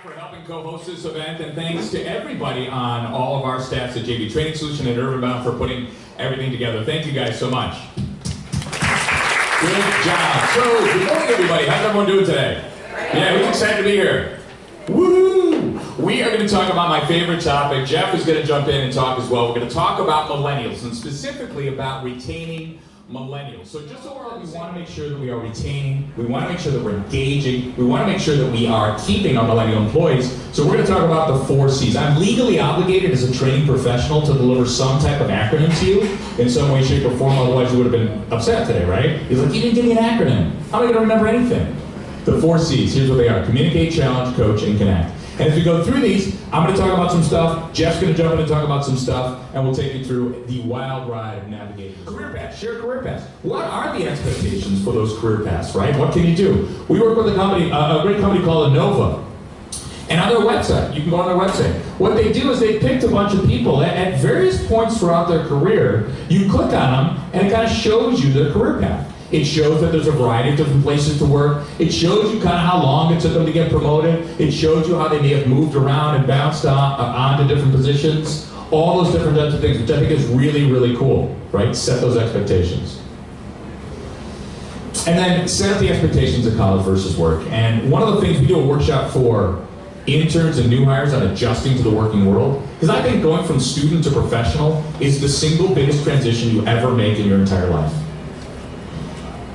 For helping co-host this event, and thanks to everybody on all of our staffs at JB Training Solutions and UrbanBound for putting everything together. Thank you guys so much. Good job. So, good morning everybody. How's everyone doing today? Yeah, who's excited to be here? Woo! We are going to talk about my favorite topic. Jeff is going to jump in and talk as well. We're going to talk about millennials, and specifically about retaining millennials. So just overall, we want to make sure that we are retaining, we want to make sure that we're engaging, we want to make sure that we are keeping our millennial employees. So we're going to talk about the 4 C's. I'm legally obligated as a training professional to deliver some type of acronym to you in some way, shape, or form, otherwise you would have been upset today, right? He's like, you didn't give me an acronym. How am I going to remember anything? The 4 C's, here's what they are: communicate, challenge, coach, and connect. And as we go through these, I'm going to talk about some stuff, Jeff's going to jump in and talk about some stuff, and we'll take you through the wild ride of navigating career paths. Share career paths. What are the expectations for those career paths, right? What can you do? We work with a company, a great company called Innova. And on their website, you can go on their website. What they do is they picked a bunch of people at various points throughout their career. You click on them, and it kind of shows you their career path. It shows that there's a variety of different places to work. It shows you kind of how long it took them to get promoted. It shows you how they may have moved around and bounced on to different positions. All those different types of things, which I think is really, really cool, right? Set those expectations. And then set the expectations of college versus work. And one of the things, we do a workshop for interns and new hires on adjusting to the working world, because I think going from student to professional is the single biggest transition you ever make in your entire life.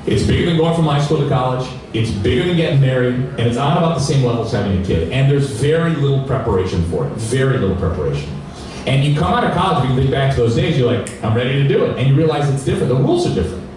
It's bigger than going from high school to college, it's bigger than getting married, and it's on about the same level as having a kid. And there's very little preparation for it, very little preparation. And you come out of college, you can think back to those days, you're like, I'm ready to do it. And you realize it's different, the rules are different.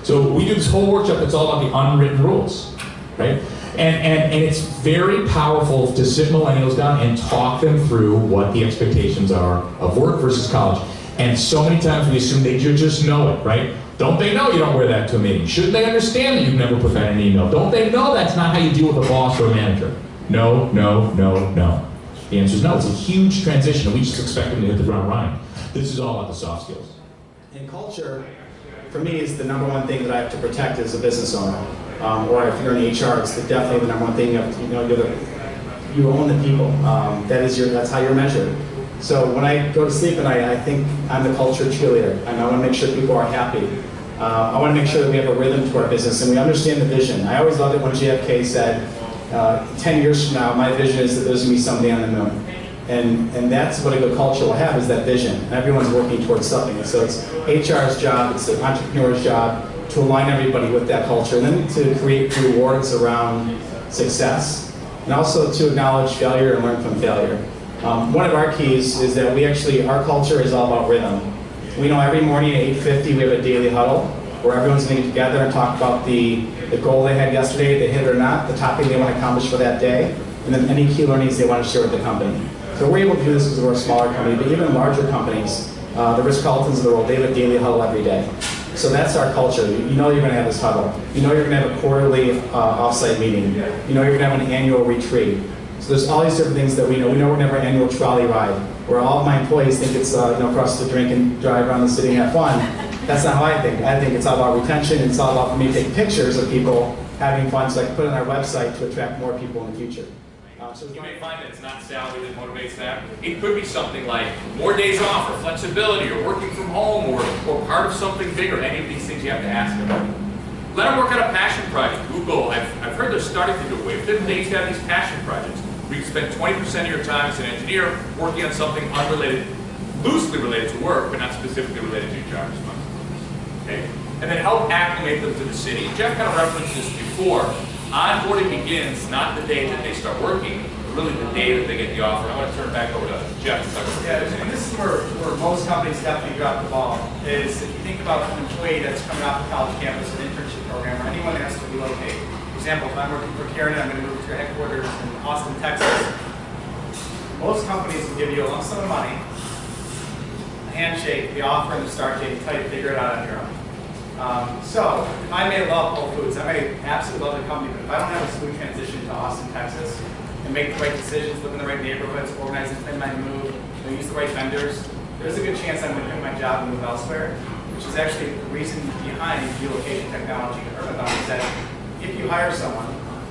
So we do this whole workshop that's all about the unwritten rules, right? And it's very powerful to sit millennials down and talk them through what the expectations are of work versus college. And so many times we assume they just know it, right? Don't they know you don't wear that to a meeting? Shouldn't they understand that you've never put that in an email? Don't they know that's not how you deal with a boss or a manager? No, no, no, no. The answer is no. It's a huge transition, and we just expect them to hit the ground running. This is all about the soft skills. And culture, for me, is the #1 thing that I have to protect as a business owner. Or if you're in HR, it's definitely the #1 thing. You own the people. That's how you're measured. So when I go to sleep at night, I think I'm the culture cheerleader, and I want to make sure people are happy. I want to make sure that we have a rhythm to our business and we understand the vision. I always loved it when JFK said, 10 years from now, my vision is that there's going to be somebody on the moon. And that's what a good culture will have, is that vision. And everyone's working towards something. And so it's HR's job, it's the entrepreneur's job to align everybody with that culture, and then to create rewards around success, and also to acknowledge failure and learn from failure. One of our keys is that our culture is all about rhythm. We know every morning at 8:50 we have a daily huddle where everyone's going to get together and talk about the goal they had yesterday, if they hit it or not, the topic they want to accomplish for that day, and then any key learnings they want to share with the company. So we're able to do this because we're a smaller company, but even larger companies, the Ritz-Carltons of the world, they have a daily huddle every day. So that's our culture. You know you're going to have this huddle. You know you're going to have a quarterly off-site meeting. You know you're going to have an annual retreat. So there's all these different things that we know. We know we're going to have our annual trolley ride, where all of my employees think it's for us to drink and drive around the city and have fun. That's not how I think. I think it's all about retention. It's all about, for me, to take pictures of people having fun so I can put it on our website to attract more people in the future. So you may find that it's not salary that motivates that. It could be something like more days off, or flexibility, or working from home, or part of something bigger. Any of these things you have to ask them. Let them work on a passion project. Google, I've heard they're starting to do it. They used to have these passion projects. We can spend 20% of your time as an engineer working on something unrelated, loosely related to work, but not specifically related to your job responsibilities. Okay? And then help acclimate them to the city. Jeff kind of referenced this before. Onboarding begins not the day that they start working, but really the day that they get the offer. I want to turn it back over to Jeff to talk about this. And this is where most companies definitely drop the ball, is if you think about an employee that's coming off the college campus, an internship program, or anyone that has to relocate. For example, if I'm working for Karen, I'm going to move to your headquarters in Austin, Texas. Most companies will give you a lump sum of money, a handshake, the offer, and the start date, and tell you to figure it out on your own. So, I may love Whole Foods, I may absolutely love the company, but if I don't have a smooth transition to Austin, Texas, and make the right decisions, live in the right neighborhoods, organize and plan my move, use the right vendors, there's a good chance I'm going to quit my job and move elsewhere, which is actually the reason behind relocation technology at UrbanBound, is that if you hire someone,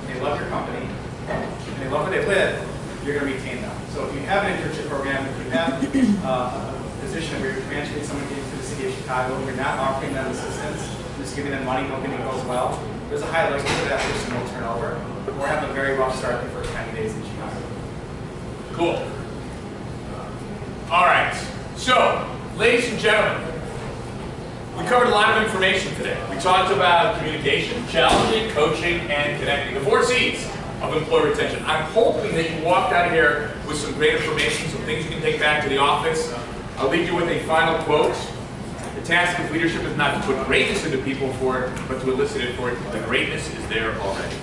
they love your company, and they love where they live, you're going to retain them. So if you have an internship program, if you have a position where you're transferring someone into the city of Chicago, you're not offering them assistance, just giving them money, hoping it goes well, there's a high likelihood that person will turn over or have a very rough start the first 90 days in Chicago. Cool. All right. So, ladies and gentlemen, we covered a lot of information today. We talked about communication, challenging, coaching, and connecting. The 4 C's of employee retention. I'm hoping that you walked out of here with some great information, some things you can take back to the office. I'll leave you with a final quote. The task of leadership is not to put greatness into people for it, but to elicit it for it. The greatness is there already.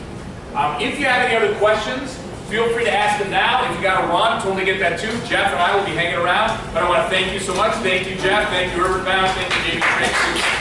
If you have any other questions, feel free to ask them now. If you got to run, totally get that too. Jeff and I will be hanging around. But I want to thank you so much. Thank you, Jeff. Thank you, UrbanBound. Thank you, Jamie.